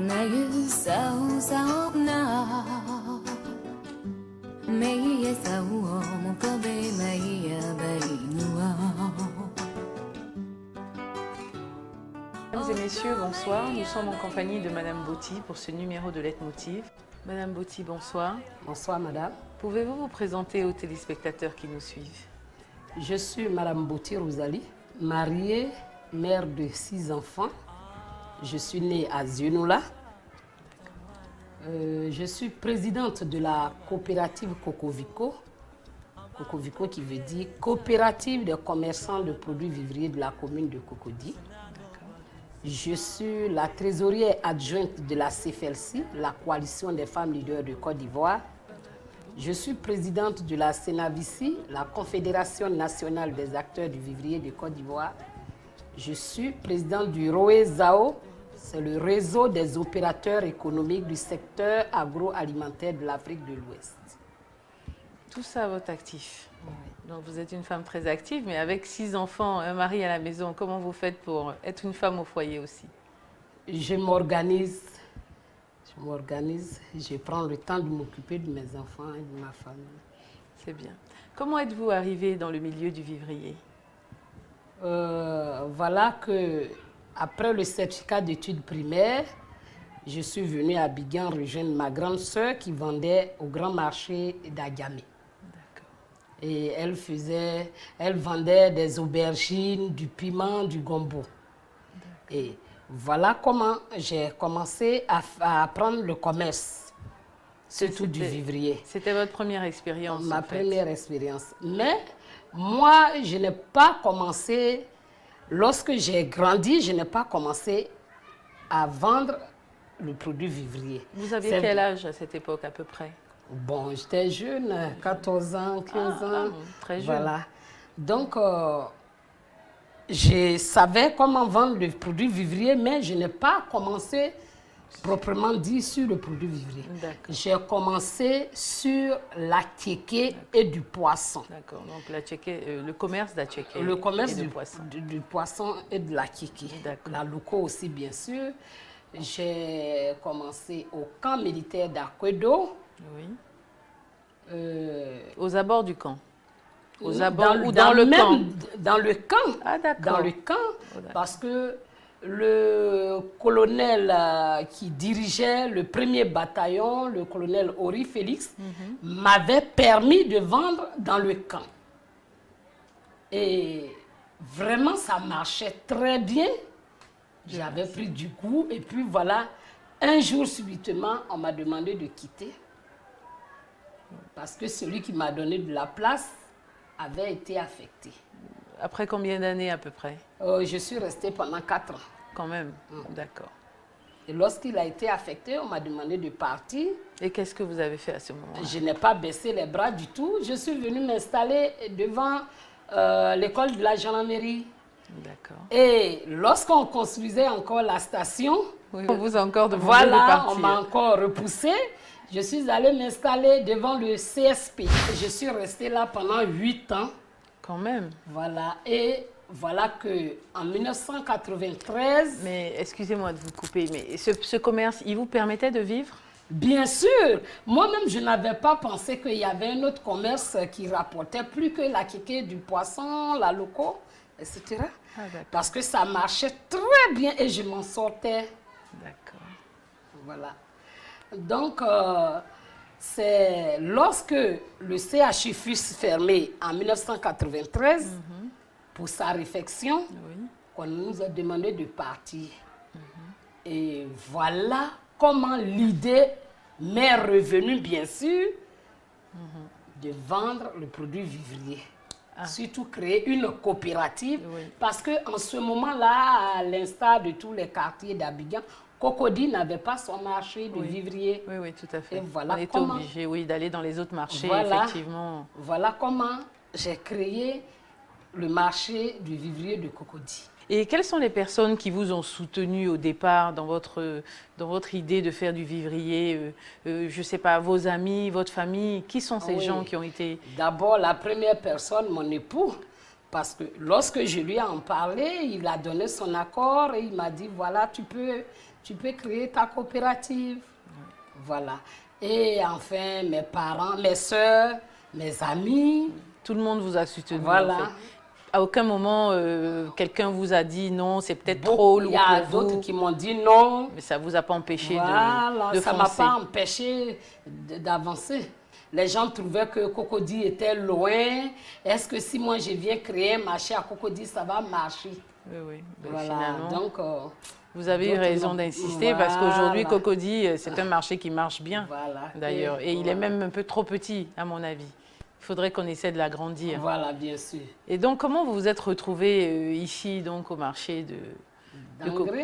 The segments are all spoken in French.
Mesdames et messieurs, bonsoir. Nous sommes en compagnie de Madame Boti pour ce numéro de Leitmotiv. Madame Boti, bonsoir. Bonsoir, madame. Pouvez-vous vous présenter aux téléspectateurs qui nous suivent? Je suis Madame Boti Rosalie, mariée, mère de 6 enfants. Je suis née à Zionoula. Je suis présidente de la coopérative Cocovico. Cocovico qui veut dire coopérative des commerçants de produits vivriers de la commune de Cocody. Je suis la trésorière adjointe de la CFLC, la coalition des femmes leaders de Côte d'Ivoire. Je suis présidente de la Senavici, la Confédération nationale des acteurs du vivrier de Côte d'Ivoire. Je suis présidente du ROE-ZAO, c'est le réseau des opérateurs économiques du secteur agroalimentaire de l'Afrique de l'Ouest. Tout ça à votre actif. Donc vous êtes une femme très active, mais avec 6 enfants, un mari à la maison, comment vous faites pour être une femme au foyer aussi? Je m'organise, je prends le temps de m'occuper de mes enfants et de ma famille. C'est bien. Comment êtes-vous arrivée dans le milieu du vivrier? Voilà que après le certificat d'études primaires, je suis venue à Abidjan rejoindre ma grande sœur qui vendait au grand marché d'Agamé. Et elle vendait des aubergines, du piment, du gombo. Et voilà comment j'ai commencé à apprendre le commerce, surtout du vivrier. C'était votre première expérience? Ma première expérience. Mais moi, je n'ai pas commencé, lorsque j'ai grandi, je n'ai pas commencé à vendre le produit vivrier. Vous aviez quel âge à cette époque à peu près? Bon, j'étais jeune, 14 ans, 15 ans. Très jeune. Voilà. Donc, je savais comment vendre le produit vivrier, mais je n'ai pas commencé proprement dit sur le produit vivrier. J'ai commencé sur la tchéké et du poisson. D'accord, donc la tchéké, le commerce de la tchéké. Le commerce du poisson. Du poisson et de la tchéké. La loco aussi, bien sûr. J'ai commencé au camp militaire d'Akwedo. Oui. Aux abords du camp? Aux abords ou dans le camp? Dans le camp. Ah, d'accord. Dans le camp, parce que le colonel qui dirigeait le premier bataillon, le colonel Ori Félix, m'avait permis de vendre dans le camp. Et vraiment, ça marchait très bien. J'avais pris du goût et puis voilà, un jour subitement, on m'a demandé de quitter parce que celui qui m'a donné de la place avait été affecté. Après combien d'années à peu près? Je suis restée pendant 4 ans. Quand même, d'accord. Et lorsqu'il a été affecté, on m'a demandé de partir. Et qu'est-ce que vous avez fait à ce moment-là? Je n'ai pas baissé les bras du tout. Je suis venue m'installer devant l'école de la gendarmerie. D'accord. Et lorsqu'on construisait encore la station, oui, on vous a encore demandé voilà, de partir. On m'a encore repoussé. Je suis allée m'installer devant le CSP. Je suis restée là pendant 8 ans. Quand même. Voilà. Et voilà qu'en 1993... Mais excusez-moi de vous couper, mais ce commerce, il vous permettait de vivre? Bien sûr. Moi-même, je n'avais pas pensé qu'il y avait un autre commerce qui rapportait plus que la kéké, du poisson, la loco, etc. Ah, parce que ça marchait très bien et je m'en sortais. D'accord. Voilà. Donc, c'est lorsque le CHU fut fermé en 1993, pour sa réfection, qu'on nous a demandé de partir. Et voilà comment l'idée m'est revenue, bien sûr, de vendre le produit vivrier. Surtout créer une coopérative, parce qu'en ce moment-là, à l'instar de tous les quartiers d'Abidjan, Cocody n'avait pas son marché de vivrier. Oui, oui, tout à fait. Et voilà, on était obligé d'aller dans les autres marchés, effectivement. Voilà comment j'ai créé le marché du vivrier de Cocody. Et quelles sont les personnes qui vous ont soutenu au départ dans votre idée de faire du vivrier? Je ne sais pas, vos amis, votre famille, qui sont ces gens qui ont été... D'abord, la première personne, mon époux, Parce que lorsque je lui en parlais, il a donné son accord et il m'a dit, voilà, tu peux créer ta coopérative. Voilà. Et enfin, mes parents, mes soeurs, mes amis. Tout le monde vous a soutenu. Voilà. En fait. À aucun moment, quelqu'un vous a dit non, c'est peut-être trop lourd pour vous. Il y a d'autres qui m'ont dit non. Mais ça ne vous a pas empêché voilà, de ça ne foncer. m'a pas empêché d'avancer. Les gens trouvaient que Cocody était loin. Est-ce que si moi je viens créer un marché à Cocody, ça va marcher? Oui, oui. Ben, voilà. Finalement, Donc, vous avez eu raison d'insister parce qu'aujourd'hui, Cocody, c'est un marché qui marche bien, d'ailleurs. Et il est même un peu trop petit, à mon avis. Il faudrait qu'on essaie de l'agrandir. Voilà, bien sûr. Et donc, comment vous vous êtes retrouvé ici, donc, au marché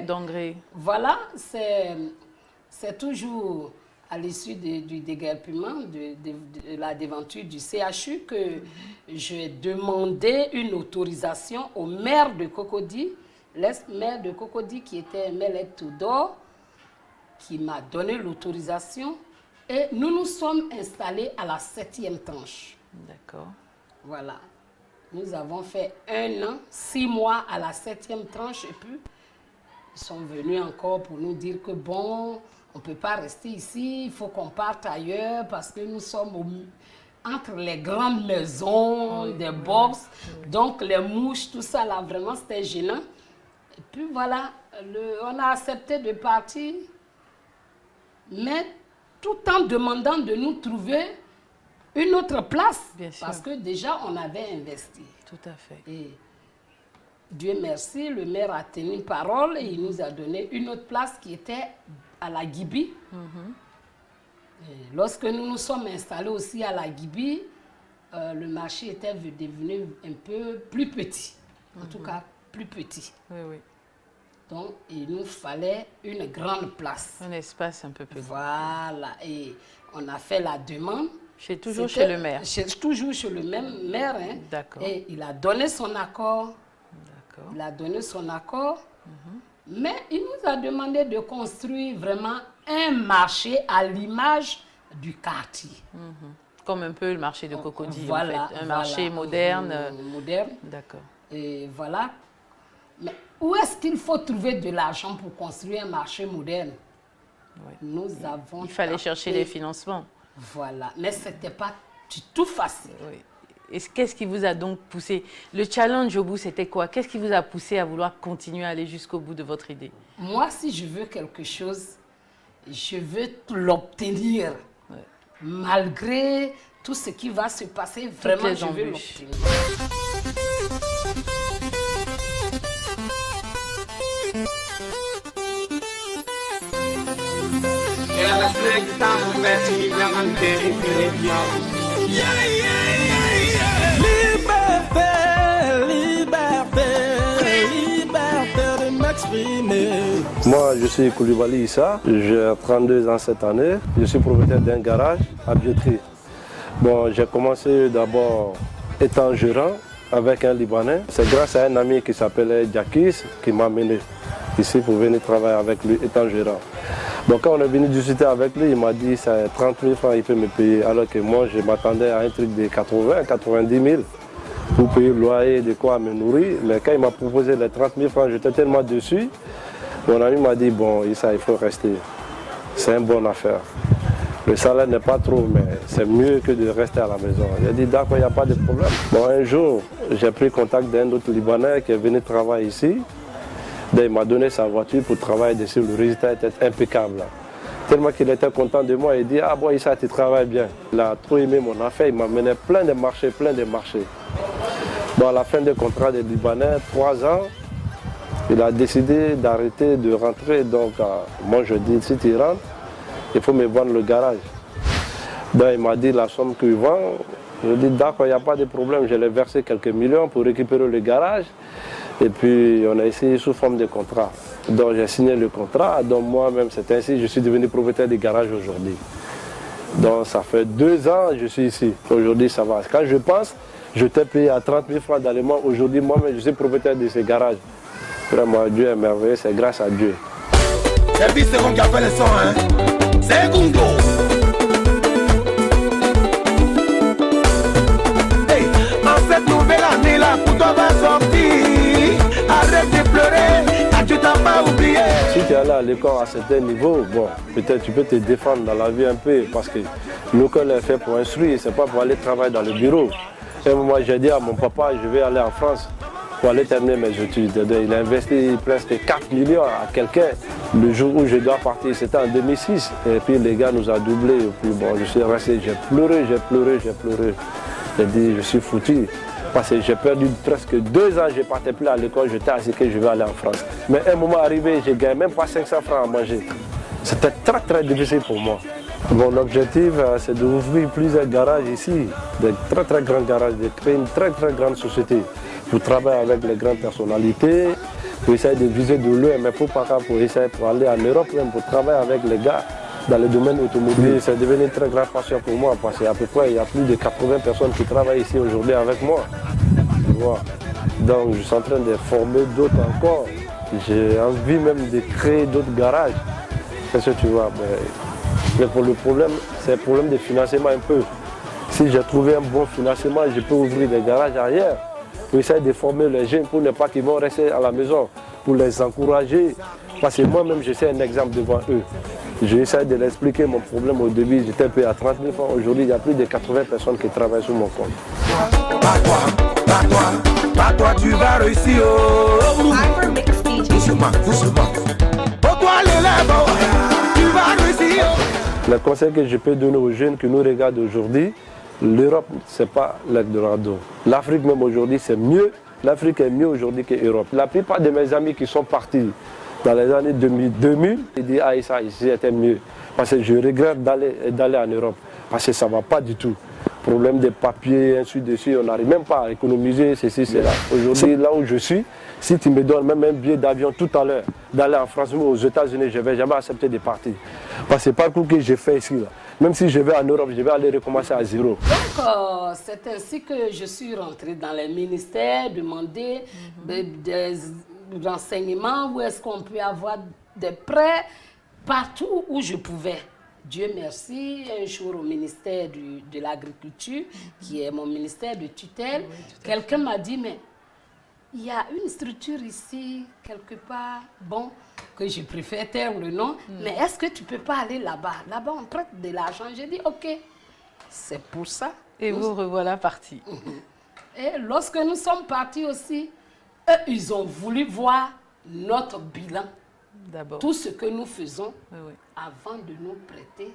d'Angré? Voilà, c'est toujours à l'issue du déguerpissement, de la déventure du CHU, que j'ai demandé une autorisation au maire de Cocody, l'ex-maire de Cocody qui était Melek Tudor, qui m'a donné l'autorisation. Et nous nous sommes installés à la 7e tranche. D'accord. Voilà. Nous avons fait 1 an, 6 mois à la 7e tranche et puis ils sont venus encore pour nous dire que bon, on ne peut pas rester ici, il faut qu'on parte ailleurs parce que nous sommes entre les grandes maisons, des box, donc les mouches, tout ça là, vraiment c'était gênant. Et puis voilà, on a accepté de partir, mais tout en demandant de nous trouver une autre place, parce que déjà on avait investi. Tout à fait. Et Dieu merci, le maire a tenu parole et il nous a donné une autre place qui était à la Gibi. Et lorsque nous nous sommes installés aussi à la Gibi, le marché était devenu un peu plus petit, en tout cas plus petit. Oui, oui. Donc il nous fallait une grande place. Un espace un peu plus grand. Voilà, et on a fait la demande. Toujours chez le maire. Toujours chez le même maire. Hein. D'accord. Et il a donné son accord. D'accord. Il a donné son accord. Mais il nous a demandé de construire vraiment un marché à l'image du quartier. Comme un peu le marché de Cocody, voilà, en fait. Un marché moderne. Moderne. D'accord. Et voilà. Mais où est-ce qu'il faut trouver de l'argent pour construire un marché moderne? Nous avons... Il fallait chercher les financements. Voilà, mais ce n'était pas du tout facile. Oui. Et qu'est-ce qui vous a donc poussé? Le challenge au bout, c'était quoi? Qu'est-ce qui vous a poussé à vouloir continuer à aller jusqu'au bout de votre idée? Moi, si je veux quelque chose, je veux l'obtenir. Malgré tout ce qui va se passer, vraiment, je veux l'obtenir. Moi, je suis Koulibaly Issa, j'ai 32 ans cette année. Je suis propriétaire d'un garage à Biotry. Bon, j'ai commencé d'abord étant gérant avec un Libanais. C'est grâce à un ami qui s'appelait Jakis qui m'a mené ici pour venir travailler avec lui étant gérant. Donc quand on est venu discuter avec lui, il m'a dit c'est 30 000 francs, il peut me payer. Alors que moi, je m'attendais à un truc de 80, 90 000 pour payer le loyer, de quoi me nourrir. Mais quand il m'a proposé les 30 000 francs, j'étais tellement dessus. Mon ami m'a dit, bon, Issa, il faut rester. C'est une bonne affaire. Le salaire n'est pas trop, mais c'est mieux que de rester à la maison. J'ai dit, d'accord, il n'y a pas de problème. Bon, un jour, j'ai pris contact d'un autre Libanais qui est venu travailler ici. Il m'a donné sa voiture pour travailler dessus. Le résultat était impeccable. Tellement qu'il était content de moi, il dit, ah bon, Issa, tu travailles bien. Il a trop aimé mon affaire, il m'a mené plein de marchés, Bon, à la fin du contrat des Libanais, 3 ans, il a décidé d'arrêter de rentrer. Donc, moi, je dis, si tu rentres, il faut me vendre le garage. Donc, il m'a dit la somme qu'il vend. Je dis, d'accord, il n'y a pas de problème. Je l'ai versé quelques millions pour récupérer le garage. Et puis, on a essayé sous forme de contrat. Donc, j'ai signé le contrat. Donc, moi-même, c'est ainsi, je suis devenu propriétaire du garage aujourd'hui. Donc, ça fait 2 ans que je suis ici. Aujourd'hui, ça va. Quand je pense, je t'ai payé à 30 000 francs dans le mois. Aujourd'hui, moi-même, je suis propriétaire de ce garage. Vraiment, Dieu est merveilleux, c'est grâce à Dieu. C'est lui c'est qui a fait le son, hein? C'est Gungo. Hey, en cette nouvelle Manila pour toi va sortir. Arrête de pleurer, car tu t'as pas oublié. Si tu es allé à l'école à certains niveaux, bon, peut-être tu peux te défendre dans la vie un peu parce que l'école est fait pour instruire, c'est pas pour aller travailler dans le bureau. Et moi j'ai dit à mon papa, je vais aller en France pour aller terminer mes études. Il a investi presque 4 millions à quelqu'un. Le jour où je dois partir, c'était en 2006. Et puis les gars nous a doublé. Et puis bon, je suis resté, j'ai pleuré. J'ai dit, je suis foutu. Parce que j'ai perdu presque 2 ans, je ne partais plus à l'école, j'étais assis que je vais aller en France. Mais un moment arrivé, je ne gagnais même pas 500 francs à manger. C'était très difficile pour moi. Mon objectif, c'est d'ouvrir plusieurs garages ici, des très grands garages, de créer une très grande société pour travailler avec les grandes personnalités, pour essayer de viser de loin, mais pour essayer pour aller en Europe, même pour travailler avec les gars dans le domaine automobile. C'est devenu une très grande passion pour moi parce qu'à peu près il y a plus de 80 personnes qui travaillent ici aujourd'hui avec moi. Tu vois. Donc je suis en train de former d'autres encore. J'ai envie même de créer d'autres garages. Qu'est-ce que tu vois? Mais pour le problème, c'est un problème de financement un peu. Si j'ai trouvé un bon financement, je peux ouvrir des garages ailleurs pour essayer de former les jeunes pour ne pas qu'ils vont rester à la maison, pour les encourager. Parce que moi-même, je suis un exemple devant eux. J'ai essayé de leur expliquer mon problème au début. J'étais payé à 30 000 francs. Aujourd'hui, il y a plus de 80 personnes qui travaillent sur mon compte. Pas toi, tu vas réussir. Doucement. Pour toi, l'élève, tu vas réussir. Le conseil que je peux donner aux jeunes qui nous regardent aujourd'hui, l'Europe, ce n'est pas l'Eldorado. L'Afrique même aujourd'hui, c'est mieux. L'Afrique est mieux aujourd'hui que l'Europe. La plupart de mes amis qui sont partis dans les années 2000, ils disent « Ah, ça, ici, c'était mieux. » Parce que je regrette d'aller en Europe. Parce que ça ne va pas du tout. Problème des papiers, ainsi de suite, on n'arrive même pas à économiser ceci, cela. Aujourd'hui, là où je suis, si tu me donnes même un billet d'avion tout à l'heure, d'aller en France ou aux États-Unis, je ne vais jamais accepter de partir. Parce que le parcours que j'ai fait ici, là, même si je vais en Europe, je vais aller recommencer à zéro. Donc, c'est ainsi que je suis rentrée dans les ministères, demander des renseignements, où est-ce qu'on peut avoir des prêts, partout où je pouvais. Dieu merci, un jour au ministère de l'Agriculture, qui est mon ministère de tutelle, quelqu'un m'a dit, mais il y a une structure ici, quelque part, bon, que je préfère taire le nom, mais est-ce que tu ne peux pas aller là-bas? Là-bas, on prête de l'argent. J'ai dit, ok, c'est pour ça. Et vous revoilà partis. Et lorsque nous sommes partis aussi, eux, ils ont voulu voir notre bilan. D'abord. Tout ce que nous faisons avant de nous prêter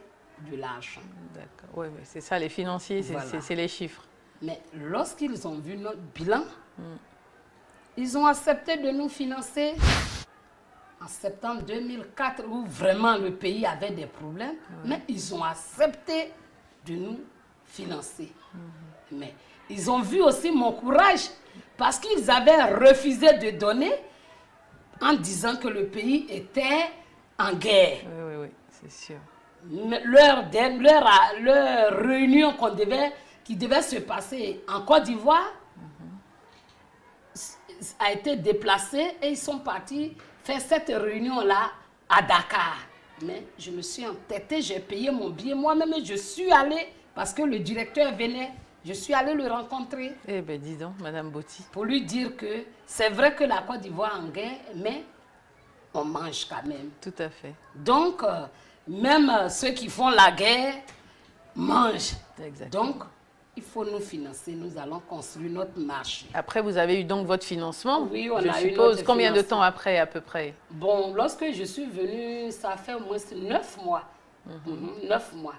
de l'argent. D'accord. Oui, c'est ça, les financiers, c'est les chiffres. Mais lorsqu'ils ont vu notre bilan, ils ont accepté de nous financer en septembre 2004, où vraiment le pays avait des problèmes, mais ils ont accepté de nous financer. Mais ils ont vu aussi mon courage, parce qu'ils avaient refusé de donner en disant que le pays était en guerre. Oui, c'est sûr. Leur réunion qui devait se passer en Côte d'Ivoire a été déplacée et ils sont partis faire cette réunion-là à Dakar. Mais je me suis entêtée, j'ai payé mon billet moi-même et je suis allée, parce que le directeur venait, je suis allée le rencontrer. Eh bien, dis donc, Madame Botti. Pour lui dire que c'est vrai que la Côte d'Ivoire est en guerre, mais on mange quand même. Tout à fait. Donc, même ceux qui font la guerre mangent. Exactement. Donc, il faut nous financer, nous allons construire notre marché. Après, vous avez eu donc votre financement? Oui, on a eu notre suppose. Combien de financement. temps après, à peu près? Bon, lorsque je suis venue, ça fait au moins 9 mois. 9 mois.